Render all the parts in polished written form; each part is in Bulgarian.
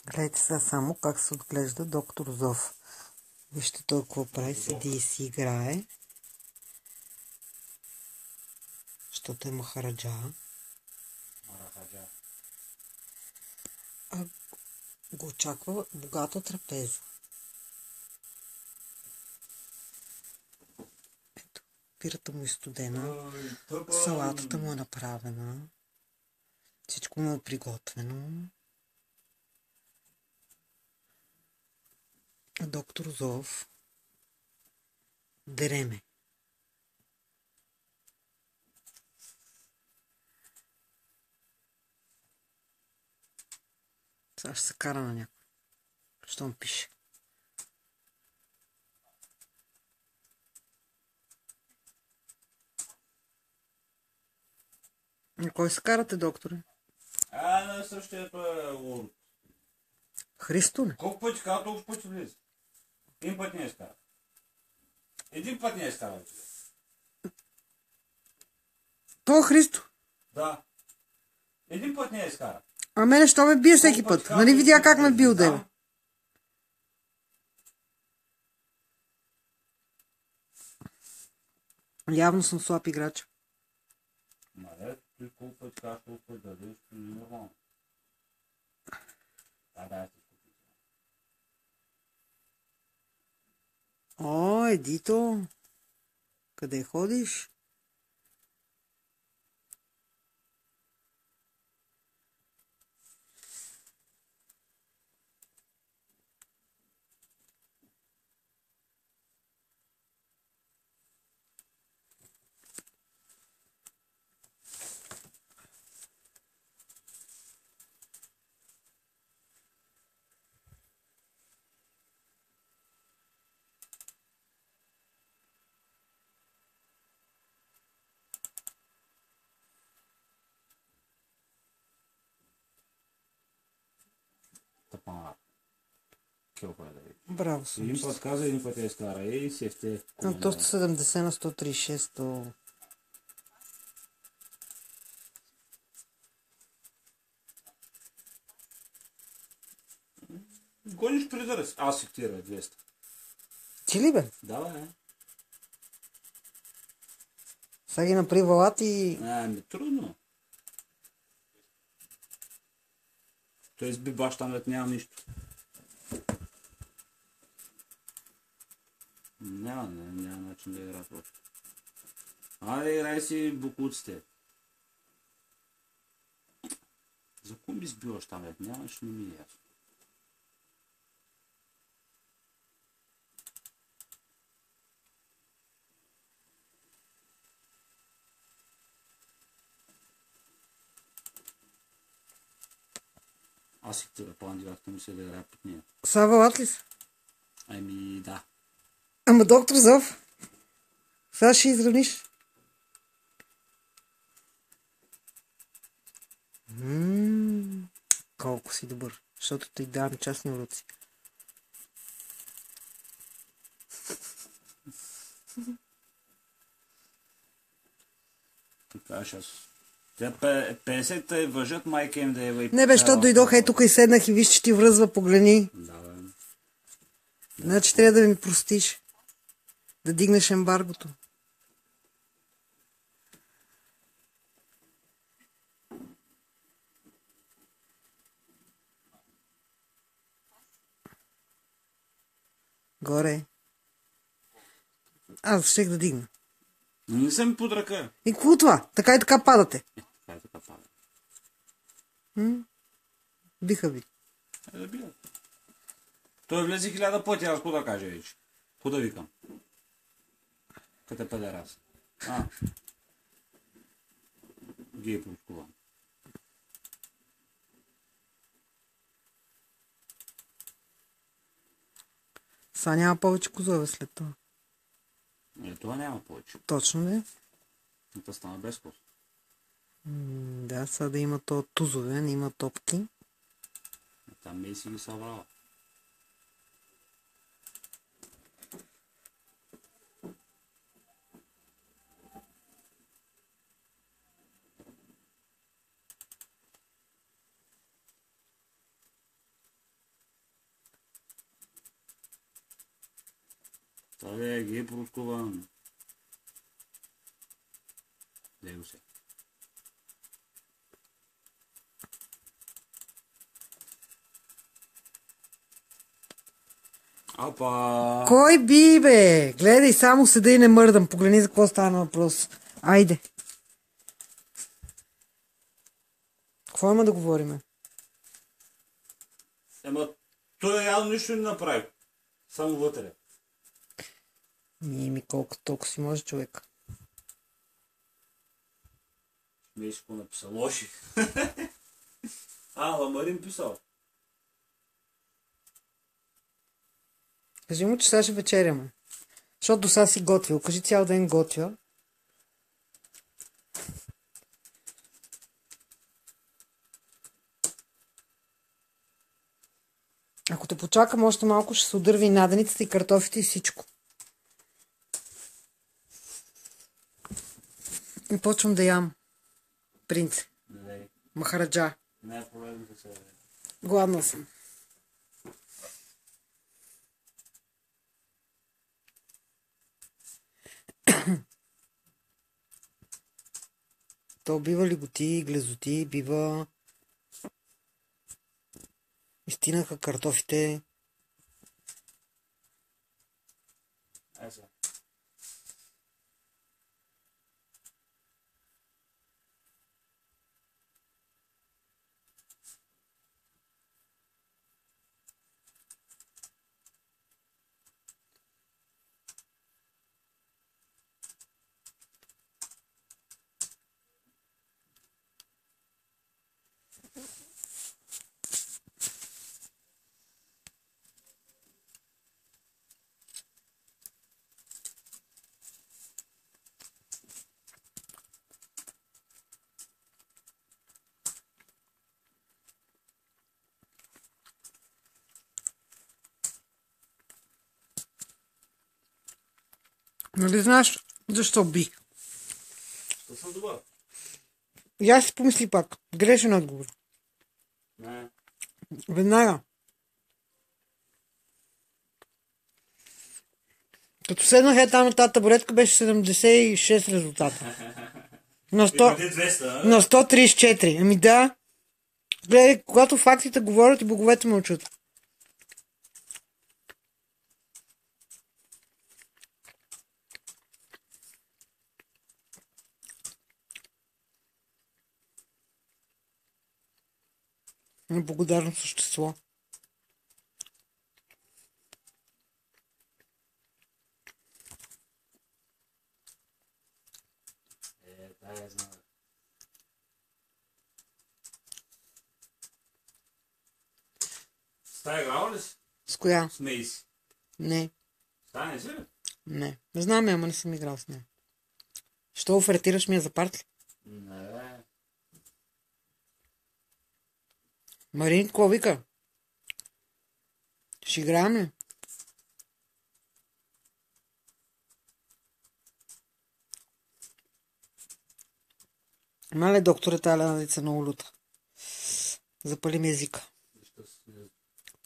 Гледайте сега само как се отглежда доктор Зов. Вижте той какво прави, седи и си играе. Защото е махараджа. А го очаква богата трапеза. Ето, пирата му е студена. Салатата му е направена. Всичко му е приготвено. А доктор Зов дреме. Сега ще се кара на някой. Що му пише? На кой се карате, докторе? На същото е Лорд. Христо не? Колко пъти казва, толкова пъти влиза. Един път не е скара. Един път не е скара. То Христо? Да. Един път не е скара. А мене що ме бие всеки път? Нали видя как ме бил деве? Явно съм слаб играч. Мале, ти колко пъти казваш, колко пъти да дадеш, не е нормално. Да, О, Едито! Къде ходиш? Браво, съм. Един път каза, един път я изкара. Ей, сефте. На то 170 на 136, то... Гониш придърс. Аз си тира 200. Ти ли бе? Да, бе. Сега ги направи валат и... Трудно. Той изби баща, там няма нищо. Няма начин да игра просто. Айде, играй си букуците. За кой би сбиваш там, бе? Нямаш, не ми е ясно. Аз си тира план, директно ми се да играя под нея. Са валат ли са? Ами, да. Ама доктор Зов, сега ще изравниш. Колко си добър, защото ти давам частни уроци. Така, аз. Те 50-та въжат, майка им да е въй. Не бе, защото дойдох е тук и седнах и виж, че ти връзва, погледни. Да, бе. Значи трябва да ми простиш. Да дигнеш ембаргото. Горе. Аз щех да дигна. Не съм под ръка. И какво това? Така и така падате. Така и така пада. Биха ви. Да бия. Той влезе 1000 пъти, аз какво да кажа вече? Какво да викам? Къде паде раз? Ги е прочкуван. Са няма повече козове след това. Това няма повече. Точно не? Това стана без коз. Да, сега да има то тузове, не има топки. Там ме си ги събрала. Къде ги е продкован? Дай го се. Опа! Кой би, бе? Гледай, само седа и не мърдам. Погледни за какво стана въпрос. Айде. Какво има да говориме? Ема, той явно нищо не направи. Само вътре. Ми, колко толкова си може човек. Виж какво написал. Лоши. Ламарин писал. Кажи му, че сега ще вечеряме. Защото до сега си готвил. Кажи цял ден готвя. Ако те почакам още малко, ще се удърви и наденицата, и картофите, и всичко. И почвам да ям. Принце. Не. Махараджа. Не е проблем да се... Гладна съм. То бива лиготи, глезоти, бива... Изтинаха картофите. Ай сега. Нали знаеш защо бих? То съм добър. И аз си помисли пак. Грешен отговор. Не. Веднага. Като седнах там на тази табуретка, беше 76 резултата. На 100, на 134. Ами да. Гледай, когато фактите говорят и боговете мълчат. Неблагодарно същество. Тая знам. С тая играл ли си? С коя? Смей си. Не. Стане си ли? Не. Не знам, ама не съм играл с нея. Що офертираш ми я за парти? Не, бе. Марин, какво вика? Ще играем ли? Има ли доктора тая леденица на улута? Запали ми езика.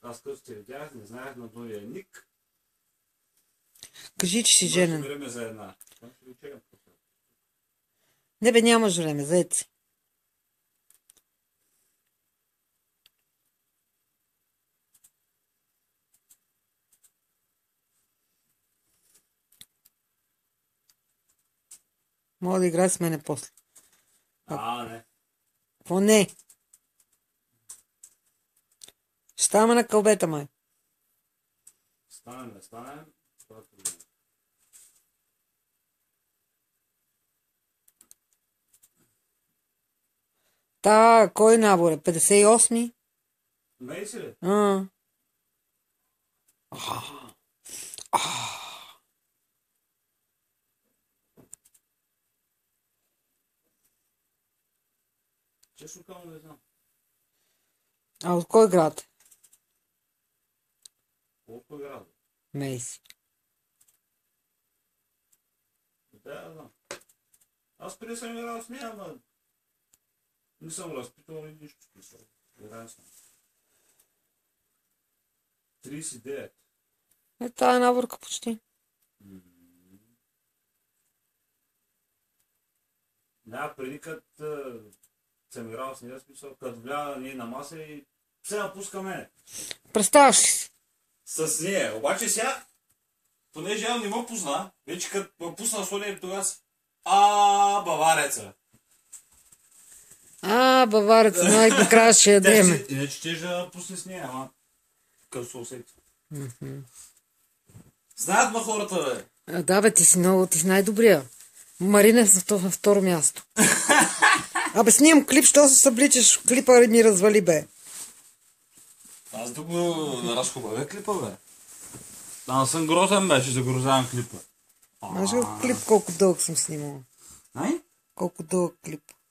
Аз като те видях, не знаех на новия ник. Кажи, че си женен. Време за една. Не бе, нямаш време, заед си. Мога да играя с мене после. Не. Какво не? Ще ставаме на кълбета, май. Станем, това е проблем. Кой набор е? 58-ми? Мей си ли? Честно казвам, не знам. От кой град? Колко е град? Мейси. Да, знам. Аз преди съм играл с нея, ама не съм разпитал и нищо писал. Играл съм. 39. Тая наборка почти. Да, преди като съм играл с нея, смисъл, като вляза ние на маса и се напускаме. Представяш ли си? С нея. Обаче сега, понеже я не ме позна, вече като ме пусна с нея тогава бавареца. Бавареца, най-накрая ще ядеме. Иначе ще да пусне с нея, ама като се усети. Знаят ма хората, бе. Да, бе, ти си най-добрия. Марина е на второ място. Абе, снимам клип, що се събличаш? Клипа ми развали, бе. Аз да го разхубавя клипа, бе. Аз съм грозен, бе, ще загрозявам клипа. Знаеш ли клип колко дълъг съм снимал? Ай? Колко дълъг клип?